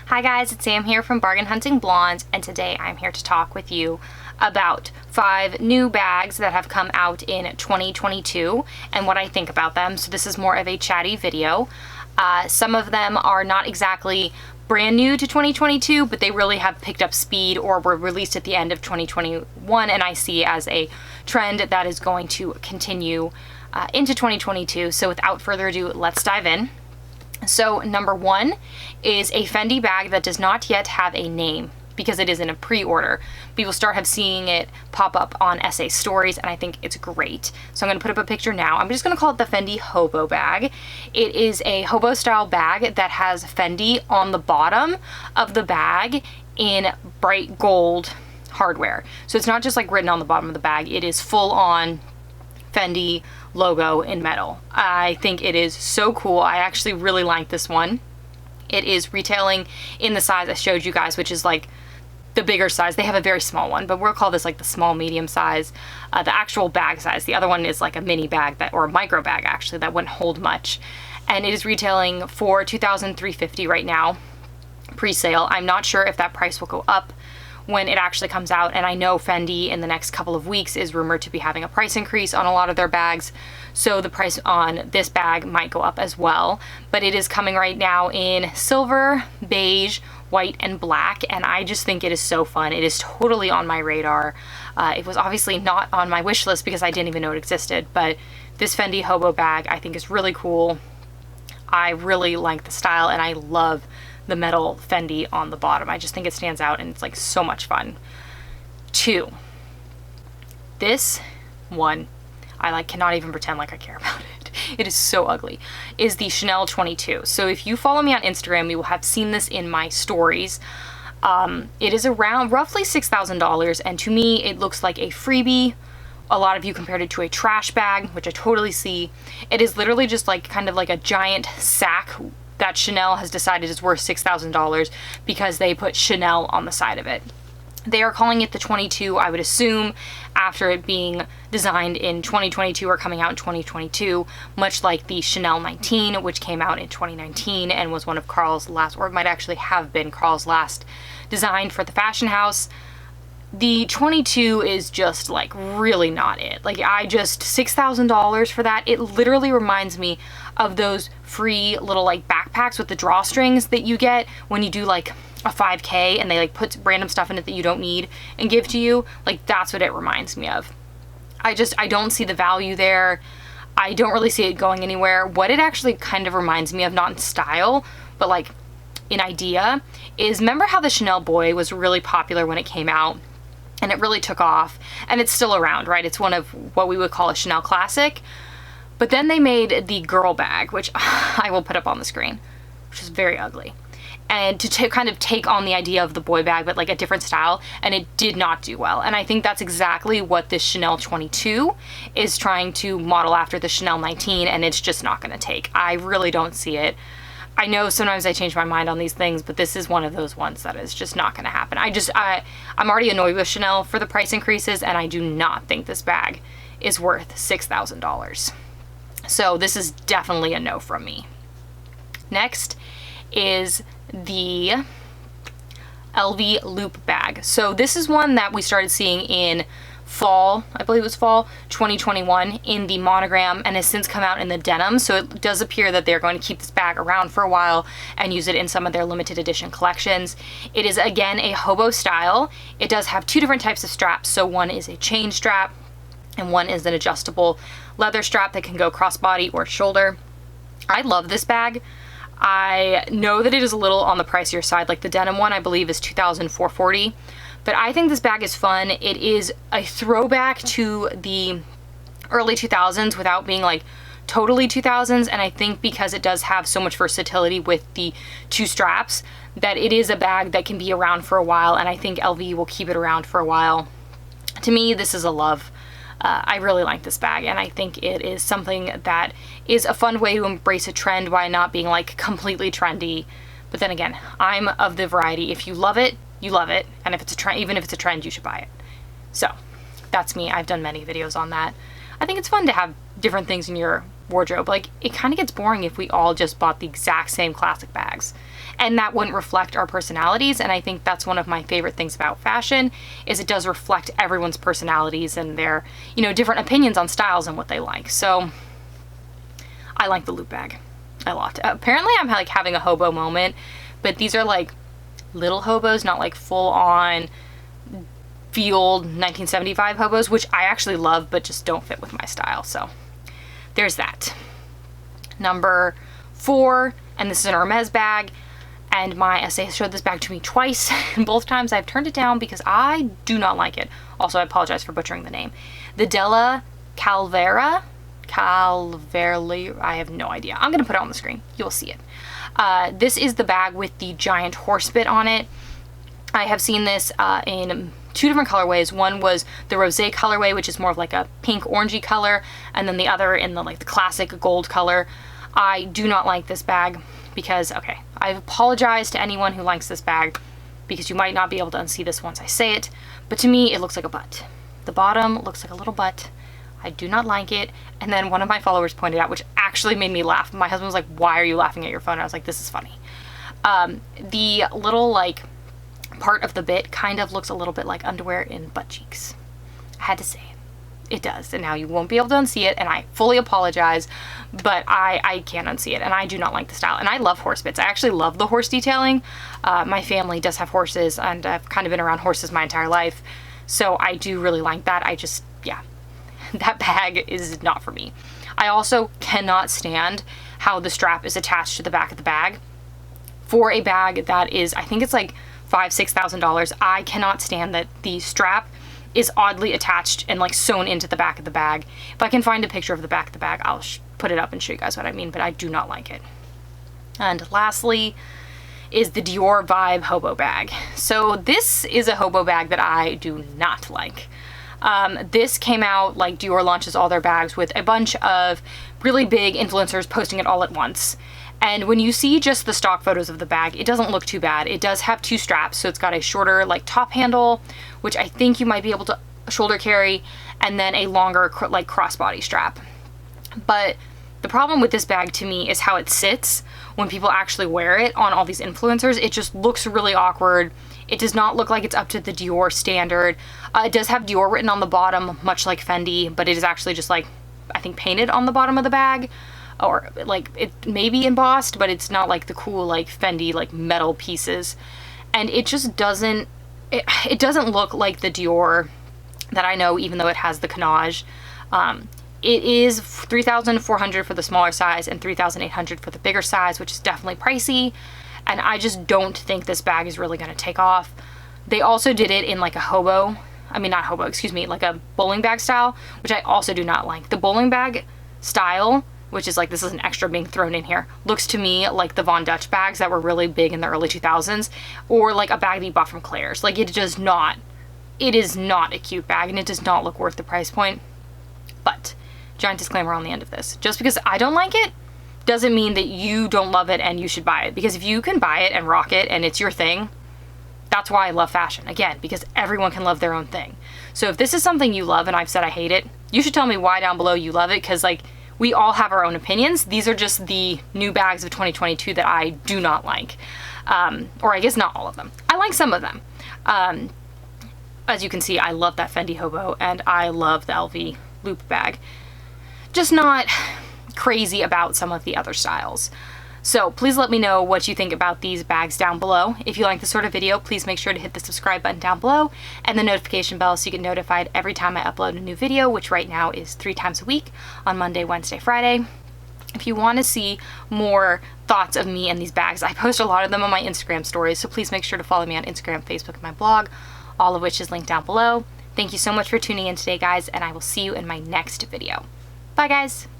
Hi guys, it's Sam here from Bargain Hunting Blonde, and today I'm here to talk with you about 5 new bags that have come out in 2022 and what I think about them. So this is more of a chatty video. Some of them are not exactly brand new to 2022, but they really have picked up speed or were released at the end of 2021, and I see as a trend that is going to continue into 2022. So without further ado, let's dive in. So number 1 is a Fendi bag that does not yet have a name because it is in a pre-order. People have seeing it pop up on SA stories, and I think it's great. So I'm going to put up a picture now. I'm just going to call it the Fendi Hobo bag. It is a hobo style bag that has Fendi on the bottom of the bag in bright gold hardware. So it's not just like written on the bottom of the bag. It is full on Fendi logo in metal. I think it is so cool. I actually really like this one. It is retailing in the size I showed you guys, which is like the bigger size. They have a very small one, but we'll call this like the small medium size, the actual bag size. The other one is like a mini bag or a micro bag actually that wouldn't hold much. And it is retailing for $2,350 right now, pre-sale. I'm not sure if that price will go up when it actually comes out, and I know Fendi in the next couple of weeks is rumored to be having a price increase on a lot of their bags, so the price on this bag might go up as well. But it is coming right now in silver, beige, white, and black, and I just think it is so fun. It is totally on my radar. It was obviously not on my wish list because I didn't even know it existed, but this Fendi Hobo bag I think is really cool. I really like the style, and I love the metal Fendi on the bottom. I just think it stands out, and it's like so much fun. 2, this one I like cannot even pretend like I care about it. It is so ugly. Is the Chanel 22. So if you follow me on Instagram, you will have seen this in my stories. It is around roughly $6,000, and to me it looks like a freebie. A lot of you compared it to a trash bag, which I totally see. It is literally just like kind of like a giant sack that Chanel has decided is worth $6,000 because they put Chanel on the side of it. They are calling it the 22, I would assume, after it being designed in 2022 or coming out in 2022, much like the Chanel 19, which came out in 2019 and was one of Carl's last, or it might actually have been Carl's last design for the fashion house. The 22 is just like really not it. Like $6,000 for that. It literally reminds me of those free little like backpacks with the drawstrings that you get when you do like a 5K and they like put random stuff in it that you don't need and give to you. Like that's what it reminds me of. I don't see the value there. I don't really see it going anywhere. What it actually kind of reminds me of, not in style, but like in idea, is remember how the Chanel Boy was really popular when it came out? And it really took off, and it's still around, right? It's one of what we would call a Chanel classic. But then they made the girl bag, which I will put up on the screen, which is very ugly. And to kind of take on the idea of the boy bag, but like a different style, and it did not do well. And I think that's exactly what this Chanel 22 is trying to model after the Chanel 19, and it's just not gonna take. I really don't see it. I know sometimes I change my mind on these things, but this is one of those ones that is just not going to happen. I'm already annoyed with Chanel for the price increases, and I do not think this bag is worth $6,000. So this is definitely a no from me. Next is the LV loop bag. So this is one that we started seeing in fall, I believe it was fall 2021, in the monogram, and has since come out in the denim. So it does appear that they're going to keep this bag around for a while and use it in some of their limited edition collections. It is again a hobo style. It does have 2 different types of straps. So one is a chain strap and one is an adjustable leather strap that can go crossbody or shoulder. I love this bag. I know that it is a little on the pricier side. Like the denim one I believe is $2,440. But I think this bag is fun. It is a throwback to the early 2000s without being like totally 2000s, and I think because it does have so much versatility with the 2 straps, that it is a bag that can be around for a while, and I think LV will keep it around for a while. To me, this is a love. I really like this bag, and I think it is something that is a fun way to embrace a trend while not being like completely trendy. But then again, I'm of the variety. If you love it, you love it, and if it's a trend, even if it's a trend, you should buy it. So that's me. I've done many videos on that. I think it's fun to have different things in your wardrobe. Like, it kind of gets boring if we all just bought the exact same classic bags, and that wouldn't reflect our personalities. And I think that's one of my favorite things about fashion, is it does reflect everyone's personalities and their, you know, different opinions on styles and what they like. So I like the loop bag a lot. Apparently I'm like having a hobo moment, but these are like little hobos, not like full on field 1975 hobos, which I actually love, but just don't fit with my style. So there's that. Number 4, and this is an Hermes bag, and my essay showed this bag to me twice, and both times I've turned it down because I do not like it. Also, I apologize for butchering the name. The Della Calvera, I have no idea. I'm gonna put it on the screen. You'll see it. This is the bag with the giant horse bit on it. I have seen this in 2 different colorways. One was the rosé colorway, which is more of like a pink orangey color, and then the other in the like the classic gold color. I do not like this bag because, okay, I apologize to anyone who likes this bag because you might not be able to unsee this once I say it, but to me it looks like a butt. The bottom looks like a little butt. I do not like it. And then one of my followers pointed out, which actually made me laugh. My husband was like, "Why are you laughing at your phone?" I was like, "This is funny." The little like part of the bit kind of looks a little bit like underwear in butt cheeks. I had to say it. It does, and now you won't be able to unsee it, and I fully apologize, but I can't unsee it, and I do not like the style. And I love horse bits. I actually love the horse detailing. My family does have horses, and I've kind of been around horses my entire life, so I do really like that. I just, yeah, that bag is not for me. I also cannot stand how the strap is attached to the back of the bag. For a bag that is, I think it's like $5,000-$6,000, I cannot stand that the strap is oddly attached and like sewn into the back of the bag. If I can find a picture of the back of the bag, I'll put it up and show you guys what I mean, but I do not like it. And lastly is the Dior Vibe Hobo bag. So this is a hobo bag that I do not like. This came out, like Dior launches all their bags with a bunch of really big influencers posting it all at once. And when you see just the stock photos of the bag, it doesn't look too bad. It does have 2 straps, so it's got a shorter like top handle, which I think you might be able to shoulder carry, and then a longer like crossbody strap. But the problem with this bag to me is how it sits when people actually wear it on all these influencers. It just looks really awkward. It does not look like it's up to the Dior standard. It does have Dior written on the bottom, much like Fendi, but it is actually just like, I think, painted on the bottom of the bag. Or like it may be embossed, but it's not like the cool like Fendi like metal pieces. And it just doesn't, it doesn't look like the Dior that I know, even though it has the canage. It is $3,400 for the smaller size and $3,800 for the bigger size, which is definitely pricey. And I just don't think this bag is really gonna take off. They also did it in like a hobo, I mean not hobo, excuse me, like a bowling bag style, which I also do not like. The bowling bag style, which is like, this is an extra being thrown in here, looks to me like the Von Dutch bags that were really big in the early 2000s, or like a bag that you bought from Claire's. Like, it is not a cute bag, and it does not look worth the price point. But, giant disclaimer on the end of this. Just because I don't like it, doesn't mean that you don't love it and you should buy it. Because if you can buy it and rock it and it's your thing, that's why I love fashion. Again, because everyone can love their own thing. So if this is something you love and I've said I hate it, you should tell me why down below you love it, because like, we all have our own opinions. These are just the new bags of 2022 that I do not like. Or I guess not all of them. I like some of them. As you can see, I love that Fendi hobo, and I love the LV loop bag. Just not crazy about some of the other styles. So please let me know what you think about these bags down below. If you like this sort of video, please make sure to hit the subscribe button down below and the notification bell so you get notified every time I upload a new video, which right now is 3 times a week on Monday, Wednesday, Friday. If you want to see more thoughts of me and these bags, I post a lot of them on my Instagram stories, so please make sure to follow me on Instagram, Facebook, and my blog, all of which is linked down below. Thank you so much for tuning in today, guys, and I will see you in my next video. Bye, guys!